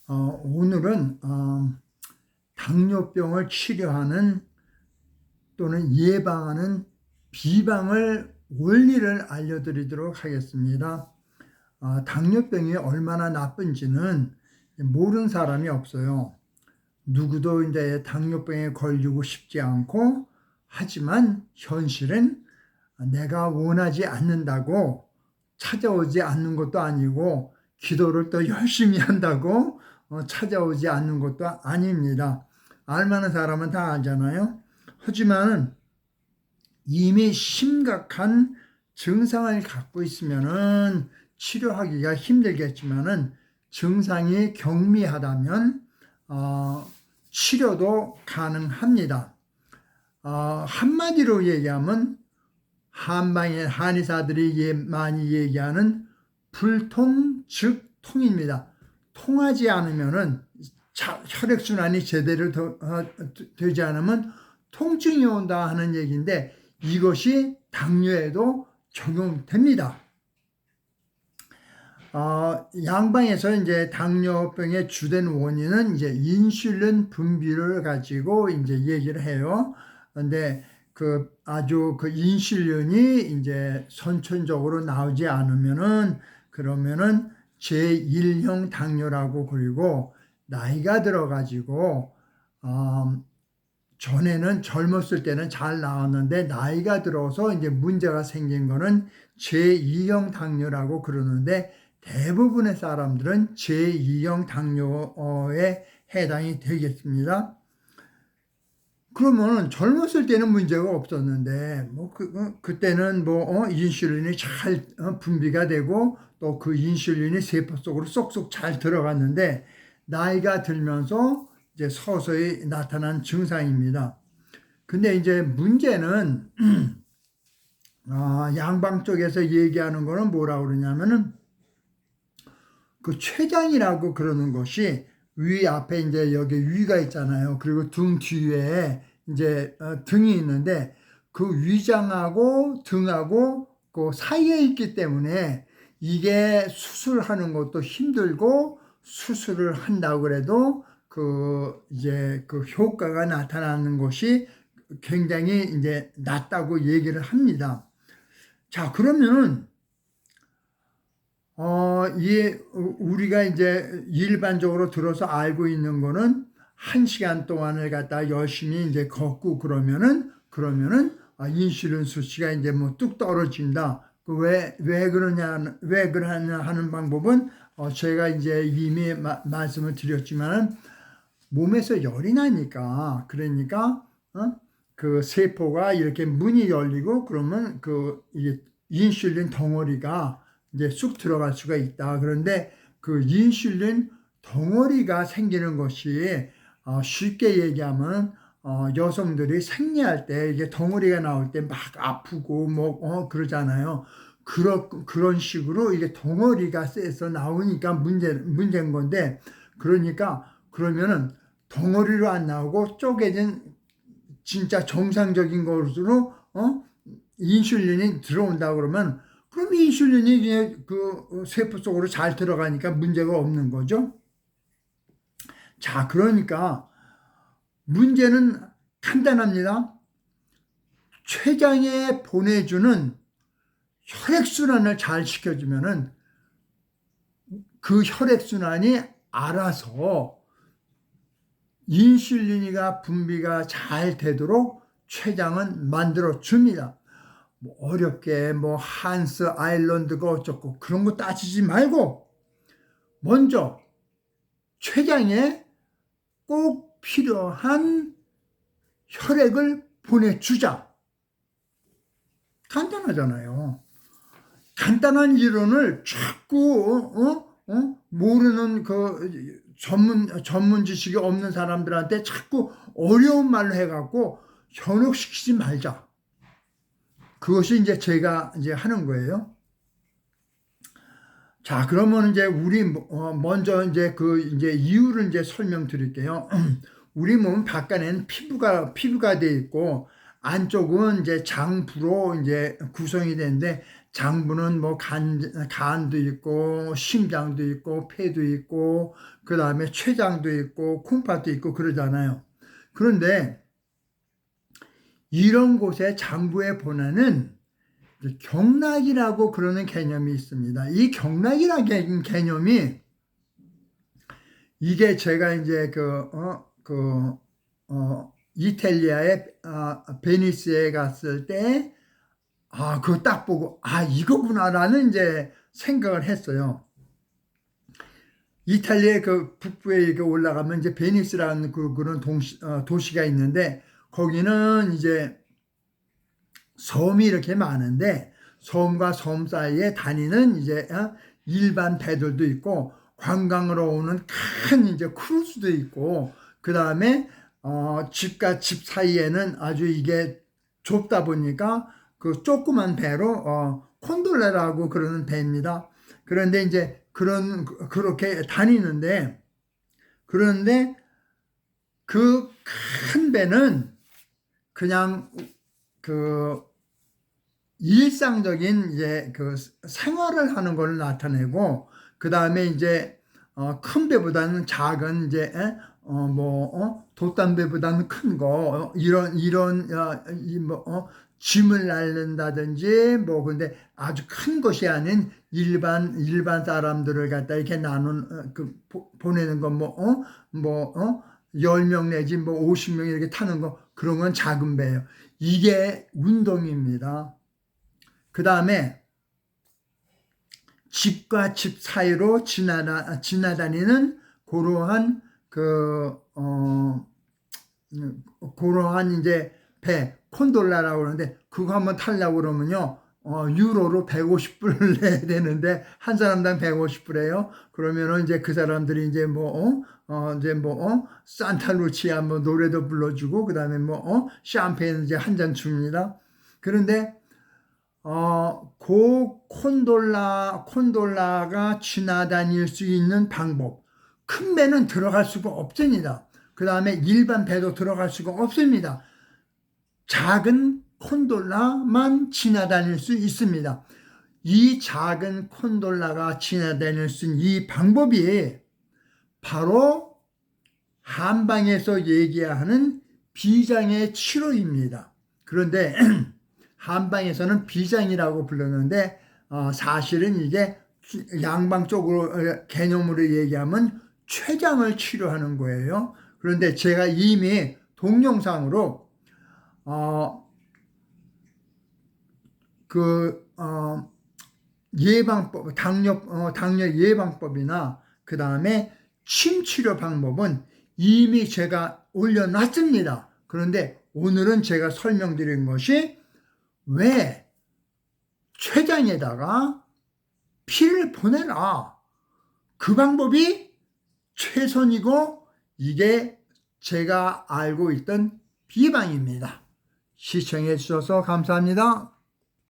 오늘은 당뇨병을 치료하는 또는 예방하는 비방을 원리를 알려드리도록 하겠습니다. 당뇨병이 얼마나 나쁜지는 모르는 사람이 없어요. 누구도 이제 당뇨병에 걸리고 싶지 않고, 하지만 현실은 내가 원하지 않는다고 찾아오지 않는 것도 아니고, 기도를 또 열심히 한다고 찾아오지 않는 것도 아닙니다. 알만한 사람은 다 알잖아요. 하지만 이미 심각한 증상을 갖고 있으면은 치료하기가 힘들겠지만은 증상이 경미하다면 치료도 가능합니다. 한마디로 얘기하면 한방의 한의사들이 많이 얘기하는 불통즉통입니다. 통하지 않으면은 혈액순환이 제대로 되지 않으면 통증이 온다 하는 얘기인데, 이것이 당뇨에도 적용됩니다. 양방에서 이제 당뇨병의 주된 원인은 이제 인슐린 분비를 가지고 이제 얘기를 해요. 근데 아주 인슐린이 이제 선천적으로 나오지 않으면은, 그러면은 제1형 당뇨라고, 그리고 나이가 들어가지고 전에는 젊었을 때는 잘 나왔는데 나이가 들어서 이제 문제가 생긴 거는 제2형 당뇨라고 그러는데, 대부분의 사람들은 제2형 당뇨에 해당이 되겠습니다. 그러면 젊었을 때는 문제가 없었는데 그때는 인슐린이 잘 분비가 되고 또 그 인슐린이 세포 속으로 쏙쏙 잘 들어갔는데, 나이가 들면서 이제 서서히 나타난 증상입니다. 근데 이제 문제는 양방 쪽에서 얘기하는 거는 뭐라고 그러냐면은, 그 췌장이라고 그러는 것이 위 앞에 이제 여기 위가 있잖아요. 그리고 등 뒤에 이제 등이 있는데, 그 위장하고 등하고 그 사이에 있기 때문에 이게 수술하는 것도 힘들고, 수술을 한다고 그래도 이제 그 효과가 나타나는 것이 굉장히 이제 낮다고 얘기를 합니다. 자, 그러면은 우리가 이제 일반적으로 들어서 알고 있는 거는 1시간 동안을 갖다 열심히 이제 걷고 그러면은 인슐린 수치가 이제 뚝 떨어진다. 왜 그러냐 하는 방법은 제가 이제 이미 말씀을 드렸지만, 몸에서 열이 나니까, 그러니까 그 세포가 이렇게 문이 열리고 그러면 이 인슐린 덩어리가 이제 쑥 들어갈 수가 있다. 그런데 그 인슐린 덩어리가 생기는 것이 쉽게 얘기하면 여성들이 생리할 때 이게 덩어리가 나올 때 막 아프고 그러잖아요. 그런 식으로 이게 덩어리가 쎄서 나오니까 문제인 건데, 그러면은 덩어리로 안 나오고 쪼개진 진짜 정상적인 것으로 인슐린이 들어온다 그러면, 그럼 인슐린이 이제 그 세포 속으로 잘 들어가니까 문제가 없는 거죠. 자, 그러니까 문제는 간단합니다. 췌장에 보내주는 혈액순환을 잘 시켜주면은 그 혈액순환이 알아서 인슐린이가 분비가 잘 되도록 췌장은 만들어 줍니다. 어렵게 한스 아일랜드가 어쩌고 그런 거 따지지 말고, 먼저 췌장에 꼭 필요한 혈액을 보내주자. 간단하잖아요. 간단한 이론을 자꾸 모르는 그 전문 지식이 없는 사람들한테 자꾸 어려운 말로 해갖고 현혹시키지 말자. 그것이 이제 제가 이제 하는 거예요. 자, 그러면 이제 우리 먼저 이제 이제 이유를 이제 설명드릴게요. 우리 몸 바깥에는 피부가 돼 있고, 안쪽은 이제 장부로 이제 구성이 되는데, 장부는 뭐 간도 있고 심장도 있고 폐도 있고 그 다음에 췌장도 있고 콩팥도 있고 그러잖아요. 그런데 이런 곳에 장부에 보면은 경락이라고 그러는 개념이 있습니다. 이 경락이라는 개념이 이게 제가 이제 이탈리아의 베니스에 갔을 때 그거 딱 보고 이거구나라는 이제 생각을 했어요. 이탈리아 그 북부에 이렇게 올라가면 이제 베니스라는 그런 도시가 있는데 거기는 이제 섬이 이렇게 많은데 섬과 섬 사이에 다니는 이제 일반 배들도 있고 관광으로 오는 큰 이제 크루즈도 있고 그 다음에 집과 집 사이에는 아주 이게 좁다 보니까 그 조그만 배로 콘돌레라고 그러는 배입니다. 그런데 이제 그렇게 다니는데 그런데 그 큰 배는 그냥 그 일상적인 이제 그 생활을 하는 걸 나타내고 그 다음에 이제 큰 배보다는 작은 이제 돛담배보다는 큰 거 이런 짐을 날른다든지 근데 아주 큰 것이 아닌 일반 사람들을 갖다 이렇게 보내는 건 10명 내지 50명 이렇게 타는 거 그런 건 작은 배예요. 이게 운동입니다. 그 다음에 집과 집 사이로 지나다니는 그러한 그러한 이제 배 콘돌라라고 그러는데 그거 한번 타려고 그러면요 유로로 150불을 내야 되는데 한 사람당 150불이에요. 그러면은 이제 그 사람들이 이제 산타루치아 노래도 불러주고 그 다음에 샴페인 이제 한 잔 줍니다. 그런데 그 콘돌라가 지나다닐 수 있는 방법. 큰 배는 들어갈 수가 없습니다. 그 다음에 일반 배도 들어갈 수가 없습니다. 작은 콘돌라만 지나다닐 수 있습니다. 이 작은 콘돌라가 지나다닐 수 있는 이 방법이 바로 한방에서 얘기하는 비장의 치료입니다. 그런데 한방에서는 비장이라고 불렀는데 사실은 이게 양방 쪽으로 개념으로 얘기하면 췌장을 치료하는 거예요. 그런데 제가 이미 동영상으로 예방법, 당뇨 예방법이나 그 다음에 침 치료 방법은 이미 제가 올려놨습니다. 그런데 오늘은 제가 설명드린 것이 왜 췌장에다가 피를 보내라. 그 방법이 최선이고 이게 제가 알고 있던 비방입니다. 시청해 주셔서 감사합니다.